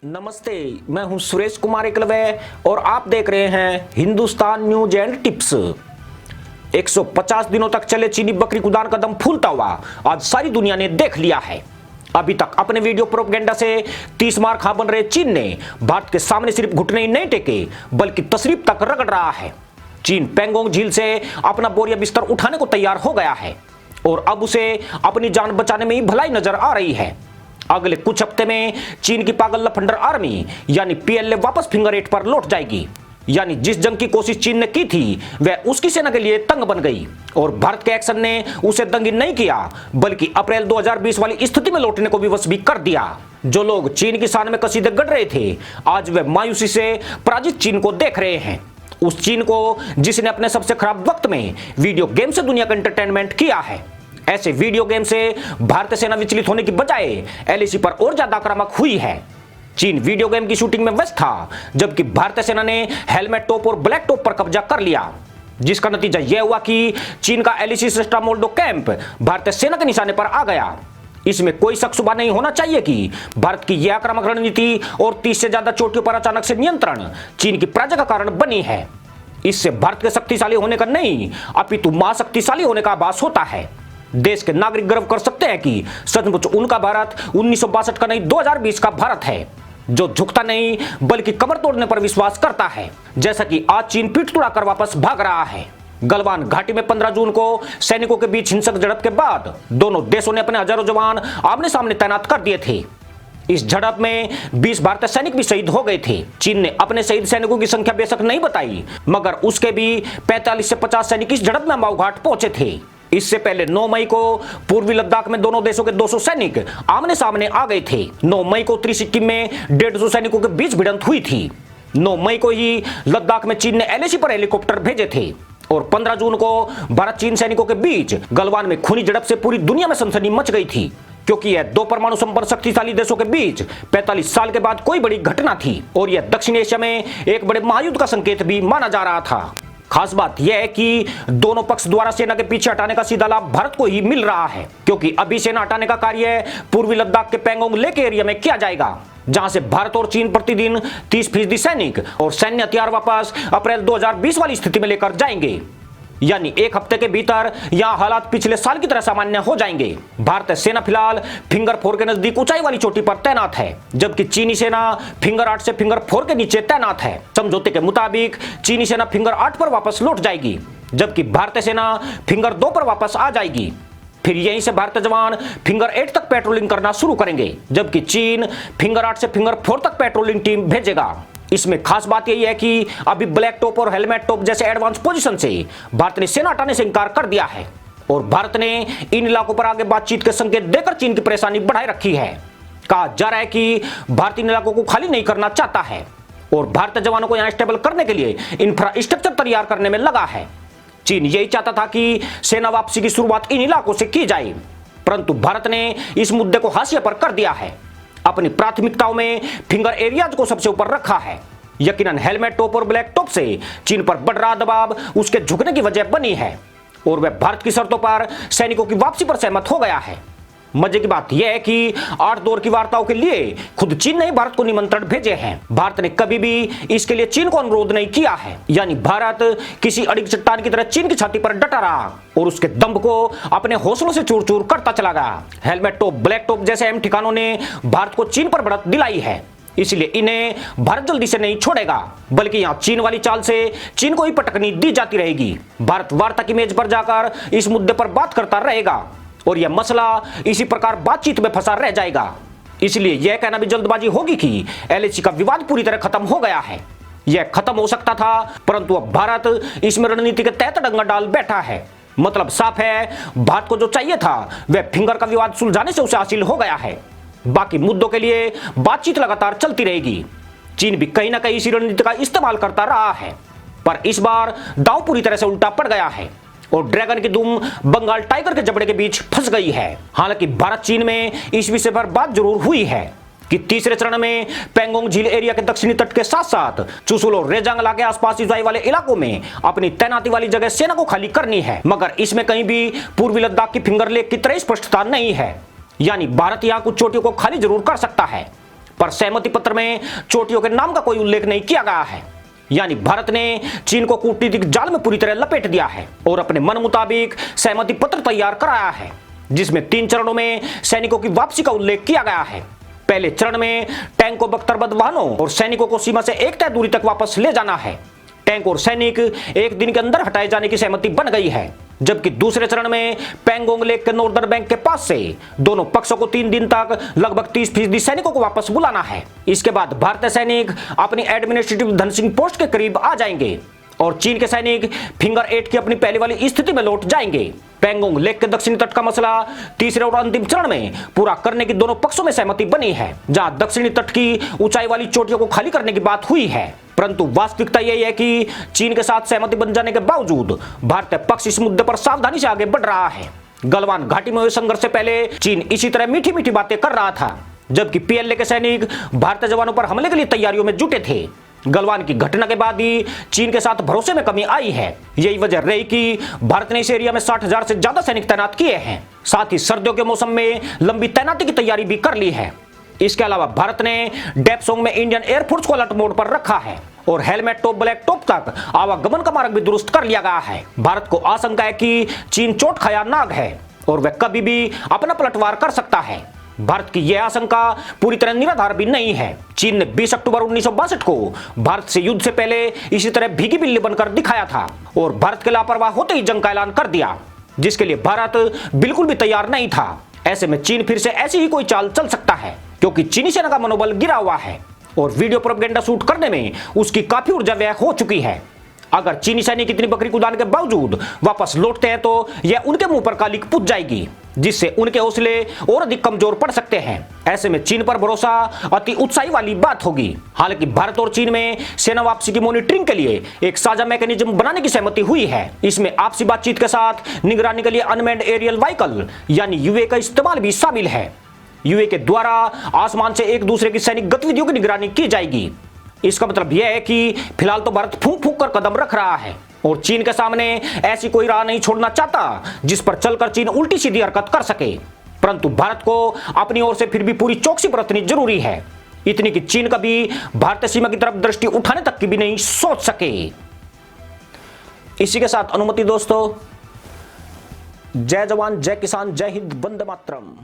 नमस्ते, मैं हूं सुरेश कुमार एकलवे और आप देख रहे हैं हिंदुस्तान न्यूज एंड टिप्स। 150 दिनों तक चले चीनी बकरी कुदान का दम फूलता हुआ आज सारी दुनिया ने देख लिया है। अभी तक अपने वीडियो प्रोपेगेंडा से 30 मार खा बन रहे चीन ने भारत के सामने सिर्फ घुटने ही नहीं टेके बल्कि तशरीफ तक रगड़ रहा है। चीन पेंगोंग झील से अपना बोरिया बिस्तर उठाने को तैयार हो गया है और अब उसे अपनी जान बचाने में ही भलाई नजर आ रही है। अगले कुछ हफ्ते में चीन की पागल लफंडर आर्मी यानी पीएलए वापस फिंगर 8 पर लौट जाएगी। यानी जिस जंग की कोशिश चीन ने की थी वह उसकी सेना के लिए तंग बन गई और भारत के एक्शन ने उसे दंगी नहीं किया बल्कि अप्रैल 2020 वाली स्थिति में लौटने को विवश भी कर दिया। जो लोग चीन की शान में कसीदे गढ़ रहे थे आज वे मायूसी से पराजित चीन को देख रहे हैं। उस चीन को जिसने अपने सबसे खराब वक्त में वीडियो गेम से दुनिया का एंटरटेनमेंट किया है। ऐसे वीडियो गेम से भारतीय सेना विचलित होने की बजाय एलएसी पर और ज्यादा आक्रामक हुई है। चीन वीडियो गेम की शूटिंग में व्यस्त था जबकि भारतीय सेना ने हेलमेट टॉप और ब्लैक टॉप पर कब्जा कर लिया, जिसका नतीजा यह हुआ कि चीन का एलएसी सिस्टम मोल्डो कैंप भारतीय सेना के निशाने पर आ गया। इसमें कोई शक शुबा नहीं होना चाहिए कि भारत की यह आक्रामक रणनीति और 30 से ज्यादा चोटियों पर अचानक से नियंत्रण चीन की पराजय का कारण बनी है। इससे भारत के शक्तिशाली होने का नहीं अपितु महाशक्तिशाली होने का आभास होता है। देश के नागरिक गर्व कर सकते हैं कि सचमुच उनका भारत 1962 का नहीं 2020 का भारत है, जो झुकता नहीं बल्कि कमर तोड़ने पर विश्वास करता है। जैसा कि आज चीन पीठ तुड़ाकर वापस भाग रहा है। गलवान घाटी में 15 जून को सैनिकों के बीच हिंसक झड़प के बाद दोनों देशों ने अपने हजारों जवान आमने सामने तैनात कर दिए थे। इस झड़प में 20 भारतीय सैनिक भी शहीद हो गए थे। चीन ने अपने शहीद सैनिकों की संख्या बेशक नहीं बताई मगर उसके भी 45 से 50 सैनिक इस झड़प में माऊ घाट पहुंचे थे। इससे पहले 9 मई को पूर्वी लद्दाख में दोनों देशों के 200 सैनिक आमने सामने आ गए थे। 9 मई को उत्तरी सिक्किम में 150 सैनिकों के बीच भिड़ंत हुई थी। 9 मई को ही लद्दाख में चीन ने एलएसी पर हेलीकॉप्टर भेजे थे और 15 जून को भारत चीन सैनिकों के बीच गलवान में खूनी झड़प से पूरी दुनिया में सनसनी मच गई थी, क्योंकि यह दो परमाणु संपन्न शक्तिशाली देशों के बीच 45 साल के बाद कोई बड़ी घटना थी और यह दक्षिण एशिया में एक बड़े महायुद्ध का संकेत भी माना जा रहा था। खास बात यह है कि दोनों पक्ष द्वारा सेना के पीछे हटाने का सीधा लाभ भारत को ही मिल रहा है, क्योंकि अभी सेना हटाने का कार्य पूर्वी लद्दाख के पेंगोंग लेक एरिया में किया जाएगा, जहां से भारत और चीन प्रतिदिन 30% सैनिक और सैन्य हथियार वापस अप्रैल 2020 वाली स्थिति में लेकर जाएंगे। यानी एक हफ्ते के भीतर यहां हालात पिछले साल की तरह सामान्य हो जाएंगे। भारतीय सेना फिलहाल फिंगर 4 के नजदीक ऊंचाई वाली चोटी पर तैनात है, जबकि चीनी सेना फिंगर 8 से फिंगर 4 के नीचे तैनात है। समझौते के मुताबिक चीनी सेना फिंगर 8 पर वापस लौट जाएगी, जबकि भारतीय सेना फिंगर 2 पर वापस आ जाएगी। फिर यहीं से भारतीय जवान फिंगर 8 तक पेट्रोलिंग करना शुरू करेंगे, जबकि चीन फिंगर 8 से फिंगर 4 तक पेट्रोलिंग टीम भेजेगा। इसमें खास बात यही है कि अभी ब्लैक टॉप और हेलमेट टॉप जैसे एडवांस पोजीशन से भारत ने सेना हटाने से इनकार कर दिया है और भारत ने इन इलाकों पर आगे बातचीत के संकेत देकर चीन की परेशानी बढ़ाए रखी है। कहा जा रहा है कि भारत इन इलाकों को खाली नहीं करना चाहता है और भारतीय जवानों को यहां स्टेबल करने के लिए इंफ्रास्ट्रक्चर तैयार करने में लगा है। चीन यही चाहता था कि सेना वापसी की शुरुआत इन इलाकों से की जाए, परंतु भारत ने इस मुद्दे को हाशिए पर कर दिया है। अपनी प्राथमिकताओं में फिंगर एरियाज को सबसे ऊपर रखा है। यकीनन हेलमेट टॉप और ब्लैक टॉप से चीन पर बढ़ रहा दबाव उसके झुकने की वजह बनी है और वह भारत की शर्तों पर सैनिकों की वापसी पर सहमत हो गया है। मजे की बात यह है कि 8 दौर की वार्ताओं के लिए खुद चीन ने ही भारत को निमंत्रण भेजे हैं। भारत ने कभी भी इसके लिए चीन को अनुरोध नहीं किया है। यानी भारत किसी अड़िग चट्टान की तरह चीन की छाती पर डटा रहा और उसके दम्भ को अपने हौसलों से चूर चूर करता चला गया। हेलमेट टॉप, ब्लैक टॉप जैसे अहम ठिकानों ने भारत को चीन पर बढ़त दिलाई है, इसलिए इन्हें भारत जल्दी से नहीं छोड़ेगा, बल्कि यहां चीन वाली चाल से चीन को ही पटकनी दी जाती रहेगी। भारत वार्ता की मेज पर जाकर इस मुद्दे पर बात करता रहेगा और यह मसला इसी प्रकार बातचीत में फंसा रह जाएगा। इसलिए यह कहना भी जल्दबाजी होगी कि एलएसी का विवाद पूरी तरह खत्म हो गया है। यह खत्म हो सकता था, परंतु अब भारत इसमें रणनीति के तहत डंगा डाल बैठा है। मतलब साफ है, भारत को जो चाहिए था वह फिंगर का विवाद सुलझाने से उसे हासिल हो गया है। बाकी मुद्दों के लिए बातचीत लगातार चलती रहेगी। चीन भी कहीं ना कहीं इसी रणनीति का इस्तेमाल करता रहा है, पर इस बार दांव पूरी तरह से उल्टा पड़ गया है और ड्रैगन की दुम बंगाल टाइगर के जबड़े के बीच फंस गई है। हालांकि भारत चीन में इस विषय पर बात जरूर हुई है कि तीसरे चरण में पेंगोंग झील एरिया के दक्षिणी तट के साथ साथ चुशुल और रेजांगला के आसपास ऊंचाई वाले इलाकों में अपनी तैनाती वाली जगह सेना को खाली करनी है, मगर इसमें कहीं भी पूर्वी लद्दाख की फिंगर लेक की तरह स्पष्टता नहीं है। यानी भारत यहां कुछ चोटियों को खाली जरूर कर सकता है, पर सहमति पत्र में चोटियों के नाम का कोई उल्लेख नहीं किया गया है। यानी भारत ने चीन को कूटनीतिक जाल में पूरी तरह लपेट दिया है और अपने मन मुताबिक सहमति पत्र तैयार कराया है, जिसमें 3 चरणों में सैनिकों की वापसी का उल्लेख किया गया है। पहले चरण में टैंकों, बख्तरबंद वाहनों और सैनिकों को सीमा से एक तय दूरी तक वापस ले जाना है। टैंक और सैनिक 1 दिन के अंदर हटाए जाने की सहमति बन गई है, जबकि दूसरे चरण में पैंगोंग लेक के नॉर्दर्न बैंक के पास से दोनों पक्षों को 3 दिन तक लगभग 30% सैनिकों को वापस बुलाना है। इसके बाद भारतीय सैनिक अपनी एडमिनिस्ट्रेटिव धनसिंह पोस्ट के करीब आ जाएंगे और चीन के सैनिक फिंगर 8 की अपनी पहले वाली स्थिति में लौट जाएंगे। पैंगोंग लेक के दक्षिणी तट का मसला तीसरे और अंतिम चरण में पूरा करने की दोनों पक्षों में सहमति बनी है, जहां दक्षिणी तट की ऊंचाई वाली चोटियों को खाली करने की बात हुई है। परंतु वास्तविकता यही है कि चीन के साथ सहमति बन जाने के बावजूद भारतीय पक्ष इस मुद्दे पर सावधानी से आगे बढ़ रहा है। गलवान घाटी में हुए संघर्ष से पहले चीन इसी तरह मीठी मीठी बातें कर रहा था, जबकि पीएलए के सैनिक भारतीय जवानों पर हमले के लिए तैयारियों में जुटे थे। गलवान की घटना के बाद ही चीन के साथ भरोसे में कमी आई है। यही वजह रही कि भारत ने इस एरिया में 60,000 से ज्यादा सैनिक तैनात किए हैं। साथ ही सर्दियों के मौसम में लंबी तैनाती की तैयारी भी कर ली है। इसके अलावा भारत ने डेपसोंग में इंडियन एयरफोर्स को अलर्ट मोड पर रखा है और हेलमेट टॉप ब्लैक टॉप तक आवागमन का मार्ग भी दुरुस्त कर लिया गया है। भारत को आशंका है कि चीन चोट खाया नाग है और वह कभी भी अपना पलटवार कर सकता है। भारत की यह आशंका पूरी तरह निराधार भी नहीं है। चीन ने 20 अक्टूबर 1962 को भारत से युद्ध से पहले इसी तरह भीगी बिल्ली बनकर दिखाया था और भारत के लापरवाह होते ही जंग का ऐलान कर दिया, जिसके लिए भारत बिल्कुल भी तैयार नहीं था। ऐसे में चीन फिर से ऐसी ही कोई चाल चल सकता है, क्योंकि चीनी सेना का मनोबल गिरा हुआ है और वीडियो प्रोपेगेंडा शूट करने में उसकी काफी ऊर्जा व्यय हो चुकी है। अगर चीनी सैनिक इतनी बकरी कुदान के बावजूद वापस लौटते हैं तो यह उनके मुंह पर कालिक पुत जाएगी, जिससे उनके हौसले और अधिक कमजोर पड़ सकते हैं। ऐसे में चीन पर भरोसा अति उत्साही वाली बात होगी। हालांकि भारत और चीन में सेना वापसी की मॉनिटरिंग के लिए एक साझा मैकेनिज्म बनाने की सहमति हुई है। इसमें आपसी बातचीत के साथ निगरानी के लिए अनमैन्ड एरियल व्हीकल यानी यूए का इस्तेमाल भी शामिल है। यूए के द्वारा आसमान से एक दूसरे की सैनिक गतिविधियों की निगरानी की जाएगी। इसका मतलब यह है कि फिलहाल तो भारत फूंक फूंक कर कदम रख रहा है और चीन के सामने ऐसी कोई राह नहीं छोड़ना चाहता जिस पर चलकर चीन उल्टी सीधी हरकत कर सके। परंतु भारत को अपनी ओर से फिर भी पूरी चौकसी बरतनी जरूरी है, इतनी कि चीन कभी भारतीय सीमा की तरफ दृष्टि उठाने तक की भी नहीं सोच सके। इसी के साथ अनुमति दोस्तों, जय जवान, जय किसान, जय हिंद, वंदे मातरम।